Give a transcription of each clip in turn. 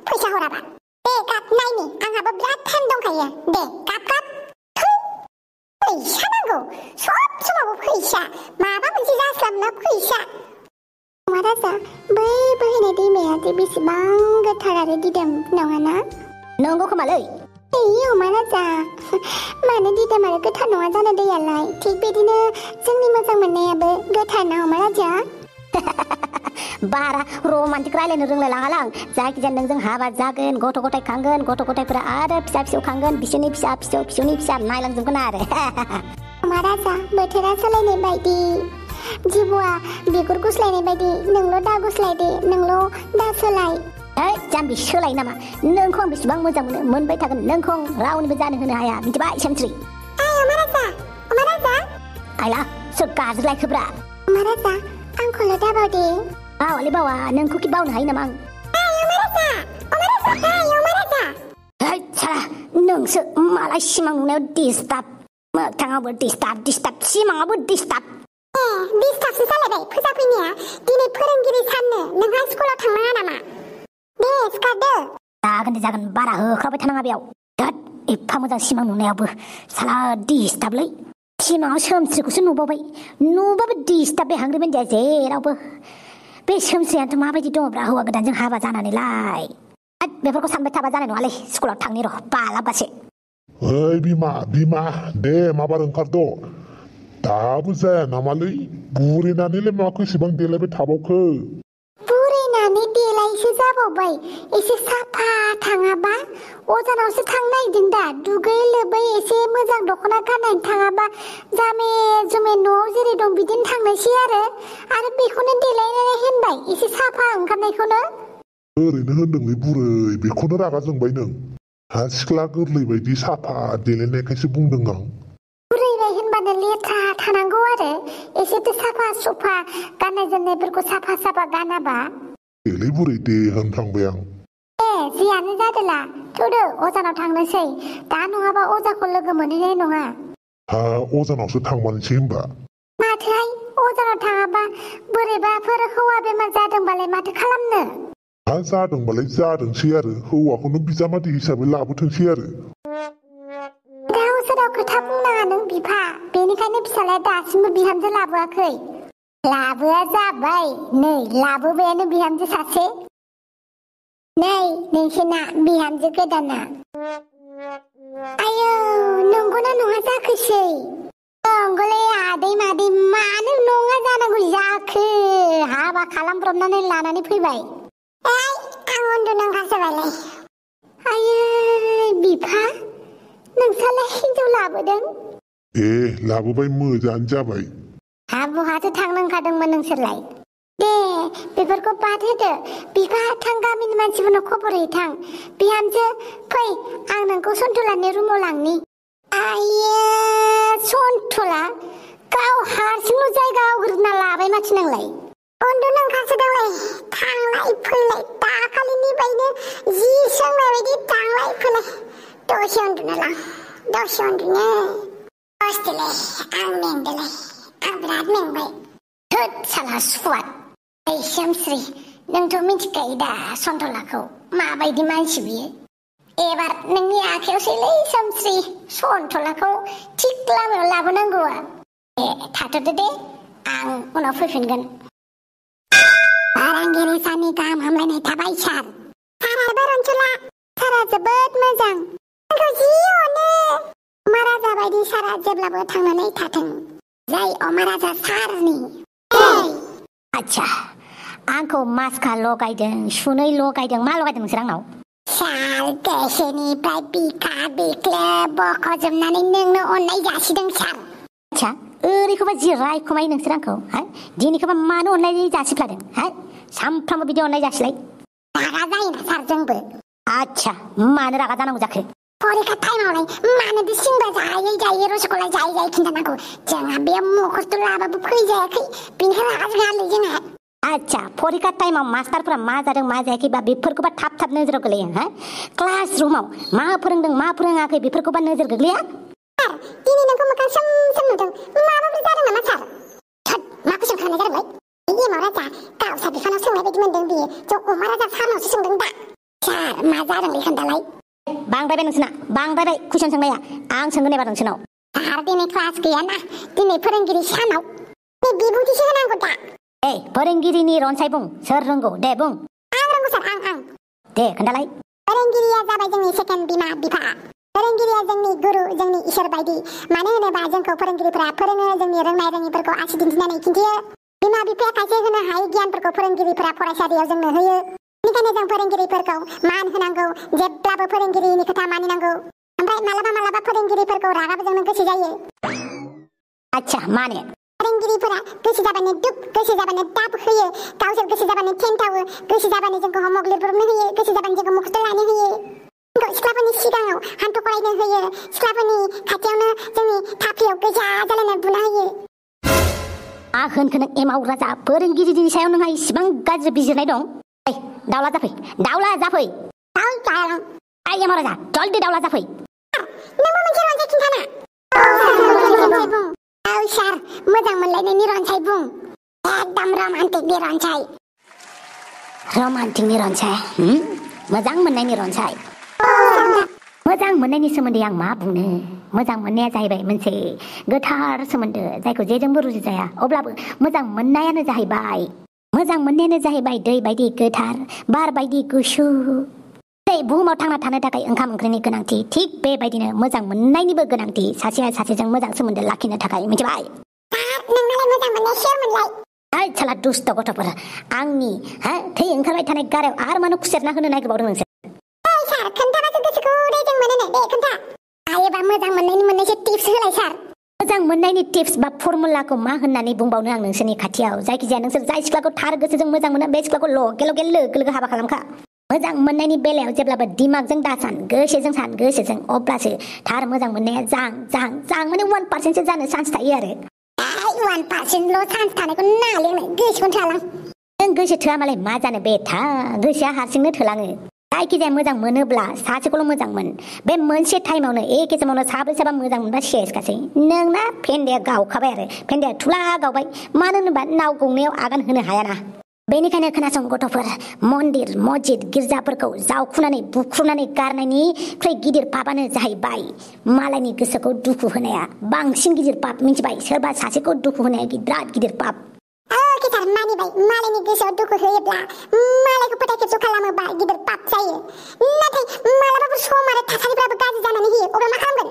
फैसा हराबा दे गाब नायनि आंहाबो बिराद टाइम दंखायो दे गाब फैसा नांगौ सब समावबो फैसा माबा मोनसे जास्लाबना फैसा अमा राजा बै बोहैनाय दैमाया दे बेसेबां गोथार आरो दिदोम नङाना नंगौ खोमालै अमा राजा मानो दिदोम आरो गोथार नङा जानो दैयालाय थिग बिदिनो जोंनि मोजां मोननायाबो गोथार ना अमा राजा बारा रमान्टिक रायलायनो रोंलाय लाङालां जायखिजाया नोंजों हाबा जागोन गथ' गथाय खांगोन गथ' गथायफोरा आरो फिसा फिसौ खांगोन बिसोरनि फिसा फिसौ फिसौनि फिसा नायलांजोबगोन आरो अमा राजा बोथोरा सोलायनाय बायदि जिबौआ बिगुर गुस्लायनाय बायदि नोंल' दा गुस्लायदे नोंल' दा सोलाय जाम्बि सोलाय नामा नोंखौ आं बेसेबां मोजां मोनो मोनबाय थागोन नोंखौ रावनिबो जानो होनो हाया मिथिबाय सोमस्रि अमा राजा आइला सोर गाज्रिलायखोब्रा अमा राजा आंखौल' दाबाव दे बावालै बावा नोंखौ कि बावनो हायो नामा आं साला नोंसो मालाय सिमां नुनायाव डिस्टार्ब मोगथाङावबो डिस्टार्ब सिमाङावबो डिस्टार्ब डिस्टार्बसो जालायबाय फुजा फैनाया दिनै फोरोंगिरि साननो नोंहा स्कुलाव थांनाङा नामा दे सिखारदो जागोन बारा होख्रावबाय थानाङा बेयाव धोद एफा मोजां सिमां नुनायावबो साला डिस्टार्बलै सिमाङाव सोमस्रिखौसो नुबाबो डिस्टार्ब बे हांग्रि बायदिया जेरावबो बे सोमस्रियानोथ' माबायदि दङब्रा हौवा गोदानजों हाबा जानानैलाय बेफोरखौ सानबाय थाबा जानाय नङालै स्कुलाव थांनि र' बालाबासो ओइ बिमा दे माबार ओंखारद' दाबो जाया नामालै बुरैनानैलाय माखौ एसेबां देलायबाय थाबावखो बुरैनानै देलायसो जाबावबाय एसे साफा थाङाबा अजानावसो थांनो नागिरदों दा दुगै लोबै एसे मोजां दख'ना गाननानै थाङाबा जामे जुमे न'आव जेरै दं बिदिनो थांनोसै आरो बेखौनो देलायनानै होनबाय एसे साफा ओंखारनायखौनो ओरैनो होनदोंलै बुरै बेखौनो रागा जोंबाय नों हा सिख्ला गोरलै बायदि साफा देलायनायखायसो बुंदों आं बुरैबाय होनबानो लेथ्रा थानांगौ आरो एसेथ' साफा सुफा गाननाय जोमनायफोरखौ साफा गानाबा देलै बुरै दे होनफ्लांबाय आं जियानो जादोला थौदो अजानाव थांनोसै दा नङाबा अजाखौ लोगो मोनहैनाय नङा हा अजानावसो थांमारनोसै होमबा माथोहाय अजानाव थाङाबा बोरैबाफोर हौवा बेमार जादोंबालाय माथो खालामनो हा जादोंबालाय जादोंसै आरो हौवाखौनो बिजामादै हिसाबै लाबोथोंसै आरो दाउ सोराव खोथा बुंनाङा नों बिफा बेनिखायनो फिसालाया दासिमबो बिहामजो लाबोआखै लाबोआ जाबाय नै लाबोबायानो बिहामजो सासे नै नोंसोरना बिहामजो गोदाना आयौ नंगौना नङा जाखोसै नंगौलै आदै मादै मानो नङा जानांगौ जाखो हाबा खालामब्रबनानै लानानै फैबाय आं उन्दुनो ओंखारसोबायलै आयै बिफा नोंसालाय हिनजाव लाबोदों लाबोबाय मोजाङानो जाबाय बहाथो थांनो ओंखारदोंमोन नोंसोरलाय दे बेफोरखौ बाद होदो बिफा थां गामिनि मानसिफोरनाव खबर हैथां बिहामजो फै आं नोंखौ सन्थलानि रुमाव लांनि आइया सन्थला गाव हारसिंल' जायगा आवग्रिना लाबाय माथो नोंलाय उन्दुनो ओंखारसोदोंलै थांलाय फैलाय दाखालिनि बायदि जि सोंनाय बायदि थांलाय फैलाय दसे उन्दुनो दसेलै आं मेंदोलै आं बिराद मेंबाय थोद साला सुवाद ओइ सोमस्रि नोंथ' मिथिखायो दा सन्थलाखौ माबायदि मानसि बियो एबार नोंनि आखायावसैलै सोमस्रि सन्थलाखौ थिग लामायाव लाबोनांगौआ थाथ'दो दे आं उनाव फैफिनगोन फारांगिरि साननि गाहाम हामलायनाय थाबाय साराबो रनसुला सारा जोबोद मोजां आंखौ जि अनो अमा राजा बायदि सारा जेब्लाबो थांनानै थाथों जाय अमा राजा सारनि आच्छा आंखौ मास्का लगायदों सुनै लगायदों मा लगायदों नोंसोर आंनाव साल गोसोनिफ्राय बिखा बिख्लो बख'जोबनानै नोंनो अननाय जासिदों सार आच्छा ओरैखौबा जि रायखुमायो नोंसोर आंखौ दिनैखौबा मानो अननाय जासिफ्लादों सामफ्रामबो बिदि अननाय जासिलाय रागा जायोना सार जोंबो आच्छा मानो रागा जानांगौ जाखो परिखा टाइमावलाय मानो सिंग्रा जायै रसगला जायै खिन्थानांगौ जोंहा बे मुखुरथ' लाबाबो फैजायाखै बिनिखाय रागा जोङालै जोंहा आच्छा परिखा टाइमाव मास्टारफोरा मा जादों मा जायाखै बा बेफोरखौबा थाब नोजोराव गोलैयो क्लास रुमाव मा फोरोंदों मा फोरोङाखै बेफोरखौबा नोजोर गोग्लैया सार दिनै नोंखौ मोखां सोम नुदों माबाफोर जादों नामा सार थोद मा कुइसन खालामनाय जादोंलाय एमाव राजा गावसा बिफानाव सोंनाय बायदि मोनदों बियो जों अमा राजा सारनावसो सोंदों दा सार मा जादोंलै खोन्थालाय बांद्रायबाय नोंसोरना बांद्रायबाय कुइसन सोंनाया आं सोंगोन एबार नोंसोरनाव सार दिनै क्लास गैयाना दिनै फोरोंगिरि सानाव बिबुंथिसो होनांगौ दा फोरोंगिरिनि रनसाय बुं सोर रोंगौ दे बुं आं रोंगौ सार आं दे खोन्थालाय फोरोंगिरिया जाबाय जोंनि सेकेन्ड बिमा बिफा फोरोंगिरिया जोंनि गुरु जोंनि इसोर बायदि मानो होनोबा जोंखौ फोरोंगिरिफोरा फोरोङो जोंनि रोंनाय रोङिफोरखौ आसि दिन्थिनानै खिन्थियो बिमा बिफाया खायसे होनो हायै गियानफोरखौ फोरोंगिरिफोरा फरायसालियाव जोंनो होयो बेनिखायनो जों फोरोंगिरिफोरखौ मान होनांगौ जेब्लाबो फोरोंगिरिनि खोथा मानिनांगौ ओमफ्राय मालाबा फोरोंगिरिफोरखौ रागाबो जोंनो गोसो जायो आच्छा माने फोरोंगिरिफोरा गोसो जाबानो दुब गोसो जाबानो दाब होयो गावसोर गोसो जाबानो थेन्थावो गोसो जाबानो जोंखौ होमवर्क लिरब्रबनो होयो गोसो जाबानो जोंखौ मुखस्थ' लानो होयो सिख्लाफोरनि सिगाङाव हान्थु खरायनो होयो सिख्लाफोरनि खाथियावनो जोंनि थाफ्लियाव गोजा जालायना बुना होयो होनखो नों एमाव राजा फोरोंगिरिनि सायाव नोंहा इसिबां गाज्रि बिजिरनाय दं दाउला जाफै एमाव राजा जल्दी दाउला जाफै नोंबो मोनसे रनसाय खिन्थाना औ सार मोजां मोनलायनायनि रनसाय बुं एकदम रमान्टिकनि रनसाय मोजां मोननायनि रनसाय मोजां मोननायनि सोमोन्दै आं मा बुंनो मोजां मोननाया जाहैबाय मोनसे गोथार सोमोन्दो जायखौ जेजोंबो रुजुजाया अब्लाबो मोजां मोननायानो जाहैबाय दै बायदि गोथार बार बायदि गुसु बुहुमाव थांना थानो थाखाय ओंखाम ओंख्रिनि गोनांथि थिग बेबायदिनो मोजां मोननायनिबो गोनांथि सासेया सासेजों मोजां सोमोन्दो लाखिनो थाखाय मिथिबाय नोंनालाय मोजां मोननाया सोरमोनलाय साला दुस्त गथ'फोर आंनि थै ओंखारबाय थानाय गारायाव आरो मानो खुसेरना होनो नागिरबावदों नोंसोर सार खोन्थाबासो गोसोखौ रेजें मोनो दे खोन्था हायोबा मोजां मोननायनि मोननैसो टिप्स होलाय सार मोजां मोननायनि टिप्स बा फर्मुलाखौ मा होननानै बुंबावनो आं नोंसोरनि खाथियाव जायखिजाया नोंसोर जाय सिख्लाखौ थार गोसोजों मोजां मोनो बे सिख्लाखौ लगे लोगो हाबा खालामखा मोजां मोननायनि बेलायाव जेब्लाबो दिमागजों दासान गोसोजों अब्लासो थार मोजां मोननाया जां माने 1% जानो चान्स थायो आरो 1%ल' चान्स थानायखौ नालेंनो गोसोखौनो थोलां नों गोसो थोआ मालाय मा जानो बे गोसोआ हारसिंनो थोलाङो जायखिजाया मोजां मोनोब्ला सासेखौल' मोजां मोन बे मोनसे टाइमावनो एखे समावनो साब्रै साबा मोजां मोनबा सेसखासै नोंना फेन्दाया गावखाबाय आरो फेन्दाया थुला गावबाय मानो होनोबा नाव गंनायाव आगान होनो हायाना बेनिखायनो खोनासं गथ'फोर मन्दिर मस्जिद गिर्जाफोरखौ जावखुनानै बुख्रुनानै गारनायनिख्रुइ गिदिर पापानो जाहैबाय मालायनि गोसोखौ दुखु होनाया बांसिन गिदिर पाप मिथिबाय सोरबा सासेखौ दुखु होनाया बिराद गिदिर पाप सार मानिबाय मालायनि गोसोआव दुखु होयोब्ला मालायखौ फोथायखेबस' खालामोबा गिदिर पाप जायो नाथाय मालाबाबो सम आरो थासारिफ्राबो गाज्रि जानानै होयो अब्ला मा खालामगोन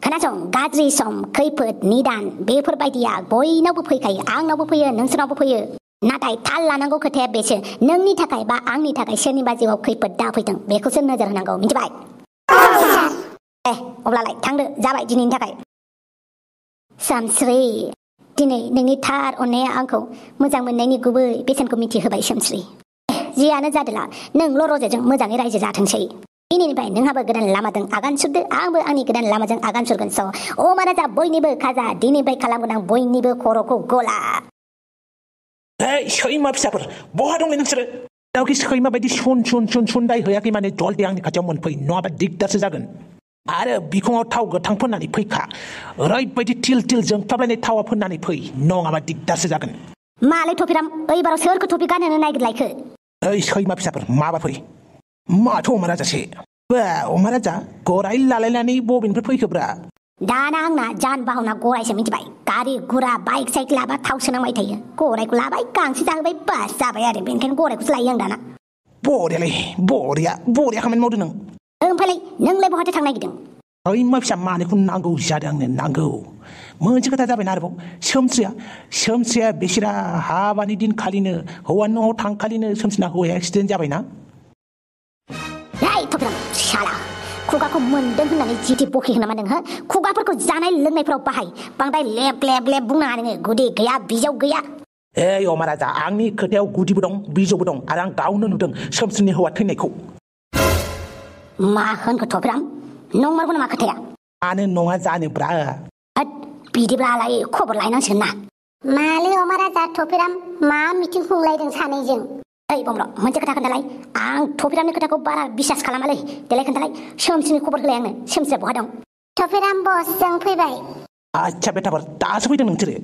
खोनासं गाज्रि सम खैफोद निदान बेफोरबायदिया बयनावबो फैखायो आंनावबो फैयो नोंसोरनावबो फैयो नाथाय थाल लानांगौ खोथाया बेसो नोंनि थाखाय बा आंनि थाखाय सोरनिबा जिउआव खैफोद दाफैथों बेखौसो नोजोर होनांगौ मिथिबाय अब्लालाय थांदो जाबाय दिनैनि थाखाय सोमस्रि दिनै नोंनि थार अननाया आंखौ मोजां मोननायनि गुबै बेसेनखौ मिथिहोबाय सोमस्रि जियानो जादोला नोंल' रजेजों मोजाङै रायजो जाथोंसै दिनैनिफ्राय नोंहाबो गोदान लामाजों आगान सुरदो आंबो आंनि गोदान लामाजों आगान सुरगोन अ महाराजा बयनिबो खाजा दिनैनिफ्राय खालामगोन आं बयनिबो खर'खौ गला सैमा फिसाफोर बहा दंलै नोंसोरो दाउखि सैमा बायदि सुन दाय हैयाखै माने जल्दि आंनि खाथियाव मोनफै नङाबा दिगदारसो जागोन आरो बिखुङाव थाव गोथां फोननानै फैखा ओरैबायदि तिल जोंफ्लाबलायनाय थावा फोननानै फै नङाबा दिगदारसो जागोन मालाय थफिराम ओइबाराव सोरखौ थफि गानहोनो नागिरलायखो सैमा फिसाफोर माबा फै माथो अमाराजासो अमाराजा गराय लालायनानै बबेनिफ्राय फैखोब्रा दाना आंना जान बाहना गरायसो मिथिबाय गारि गुरा बाइक साइकेल लाबा थाव सोनांबाय थायो गरायखौ लाबाय गांसो जाहोबाय बास जाबाय आरो बेनिखायनो गरायखौसो लायो आं दाना बरिया खामानि मावदों नों ओमफ्रायलाय नोंलाय बहाथो थांनो नागिरदों सैमा फिसा मानैखौ नांगौ जादों आंनो नांगौ मोनसे खोथा जाबायना आरोबाव सोमस्रिया बेसिरा हाबानि दिनखालिनो हौवानि न'आव थांखालिनो सोमस्रिना हौवाया एक्सिडेन्ट जाबायना थफिराम शाला खुगाखौ मोन्दों होननानै जिथि बखि होना मानों खुगाफोरखौ जानाय लोंनायफ्राव बाहाय बांद्राय लेब बुंनो नोङो गुदि गैया बिजौ गैया अमाराजा आंनि खोथायाव गुदिबो दं बिजौबो दं आरो आं गावनो नुदों सोमस्रिनि हौवा थैनायखौ मा होनखो थफिराम नंमारगौ नामा खोथाया मानो नङा जानोब्रा बिदिब्लालाय खबर लायनांसिगोन ना मालै अमाराजा थफिराम मा मिटिं खुंलायदों सानैजों बमब्र मोनसे खोथा खोन्थालाय आं थफिरामनि खोथाखौ बारा बिसास खालामालै देलाय खोन्थालाय सोमस्रिनि खबर होलाय आंनो सोमस्रिया बहा दं थफिराम बस जों फैबाय आच्छा बेटाफोर दासो फैदों नोंसोरो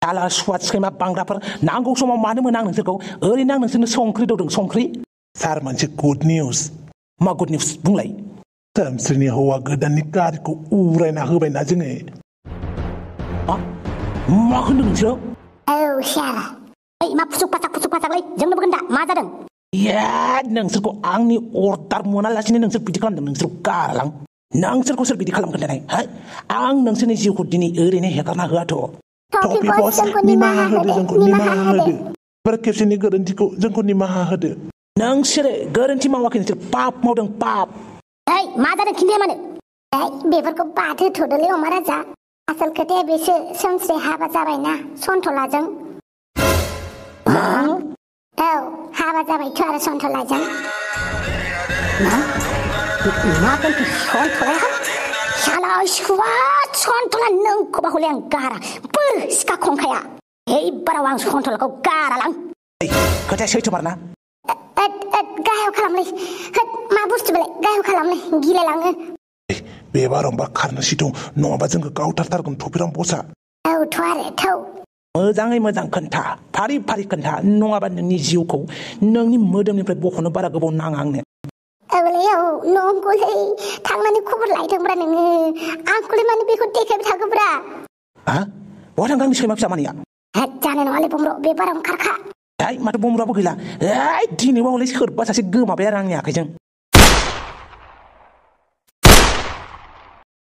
साला सुवाद सैमा बांग्राफोर नांगौ समाव मानो मोना आं नोंसोरखौ ओरैनो आं नोंसोरनो संख्रि दौदों संख्रि सार मोनसे गुड निउज मा गुड निउस बुंलाय सोमस्रिनि हौवा गोदाननि गारिखौ उरायना होबायना जोङो मा होनदों नोंसोर औ सार ओइ मा फुसुक फासाकलै जोंनो बुगोन दा मा जादों नोंसोरखौ आंनि अर्डार मोनालासिनो नोंसोर बिदि खालामदों नोंसोर गारलां नोंसोरखौ सोर बिदि खालामगोन देनाय आं नोंसोरनि जिउखौ दिनै ओरैनो हेगारना होआथ' टफि बस जोंखौ निमाहा होदो एबार खेबसेनि गोरोन्थिखौ जोंखौ निमाहा होदो नोंसोरो गोरोन्थि मावाखै नोंसोर पाप मावदों पाप मा जादों खिन्थाया मानो बेफोरखौ बाद होथ'दोलै अमा राजा आसल खोथाया बेसो सोमस्रि हाबा जाबायना सन्थलाजों औ हाबा जाबायथ' आरो सन्थलाजों मा दोनखो सन्थलाया साला सिखुबा सन्थला नोंखौबा हले आं गारा बोर सिखा खंखाया एबाराव आं सन्थलाखौ गारालां खोथाया सैथोमारना गाहायाव खालामलै मा बुस्थु बेलाय गाहायाव खालामलै गिलायलाङो बे बारंबार खारनोसै दं नङाबा जोंखौ गावथारथारगोन थफिराम बसा औथ' आरो थौ मोजाङै मोजां खोन्था फारि फारि खोन्था नङाबा नोंनि जिउखौ नोंनि मोदोमनिफ्राय बख'नो बारा गोबाव नाङा आंनो औलै औ नंगौलै थांनानै खबर लायदोंब्रा नोङो आंखौलाय माने बेखौ देखायबाय थागोब्रा बहा थांदों आंनि सैमा फिसा मानिया जानाय नङालै बम्र' बे बाराव ओंखारखा माथो बम्राबो गैला दिनैबा हले सोरबा सासे गोमाबाय आरो आंनि आखाइजों